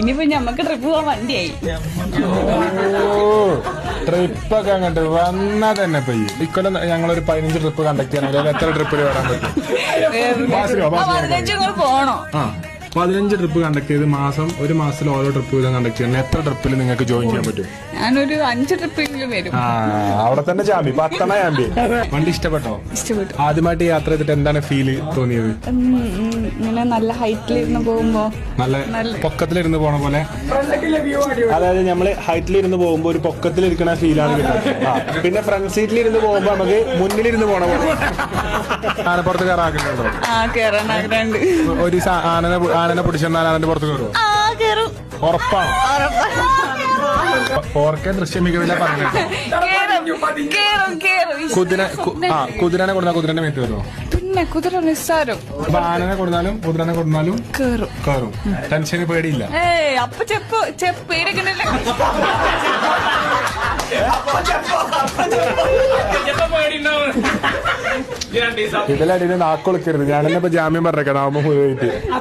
ഇനിയിപ്പോ ഞമ്മക്ക് ട്രിപ്പ് പോവാൻ വണ്ടിയായി. ട്രിപ്പൊക്കെ അങ്ങോട്ട് വന്നാ തന്നെ പെയ്യും. ഇക്കൊല്ലം ഞങ്ങളൊരു 15 ട്രിപ്പ് കണ്ടക്ട് ചെയ്യണം. അതിൽ എത്ര ട്രിപ്പിൽ വരാൻ പറ്റും? 15 പോണോ? 15 ട്രിപ്പ് കണ്ടക്ട് ചെയ്ത് ഒരു മാസത്തിൽ ഓരോ ട്രിപ്പ് വീതം കണ്ടക്ട് ചെയ്യണം. എത്ര ട്രിപ്പിൽ നിങ്ങൾക്ക് ജോയിൻ ചെയ്യാൻ പറ്റും? ഞാനൊരു 5 ട്രിപ്പെങ്കിലും വരും. അവിടെ തന്നെ ചാമ്പി 10 ചാമ്പി. വണ്ടി ഇഷ്ടപ്പെട്ടോ? ഇഷ്ടപ്പെട്ടു. ആദ്യമായിട്ട് യാത്ര ചെയ്തിട്ട് എന്താണ് ഫീല് തോന്നിയത്? ഇങ്ങനെ നല്ല ഹൈറ്റിലിരുന്ന് പോകുമ്പോ, നല്ല പൊക്കത്തിലിരുന്ന് പോണ പോലെ. അതായത് നമ്മള് ഹൈറ്റിലിരുന്ന് പോകുമ്പോ ഒരു പൊക്കത്തിലിരിക്കണ ഫീലാണ് കിട്ടുന്നത്. പിന്നെ ഫ്രണ്ട് സീറ്റിലിരുന്ന് പോകുമ്പോ നമുക്ക് മുന്നിലിരുന്ന് പോണ പോലെ. ആനപ്പുറത്ത് കയറാക്കുന്നുണ്ടോ? കേറാൻ ആഗ്രഹമുണ്ട്. ഒരു ആനനെ പിടിച്ചെന്നാൽ ആനന്റെ പുറത്ത് കയറുമോ? ഉറപ്പാണ്. 4K ദൃശ്യം മികവില്ല പറഞ്ഞിട്ട്. കുതിരനെ കൊടുത്താൽ കുതിരന്റെ മേത്ത് വരുമോ? പിന്നെ കുതിര നിസ്സാരം. അപ്പൊ ആനനെ കൊടുത്താലും കുതിരനെ കൊടുത്താലും കയറും. ടെൻഷന് പേടിയില്ല. അപ്പൊ പേടിക്കണ്ടല്ലേ? ഇതിലടിയിൽ നാക്കൊളിക്കരുത്. ഞാനെന്നെ ഇപ്പൊ ജാമ്യം പറഞ്ഞേക്കണം.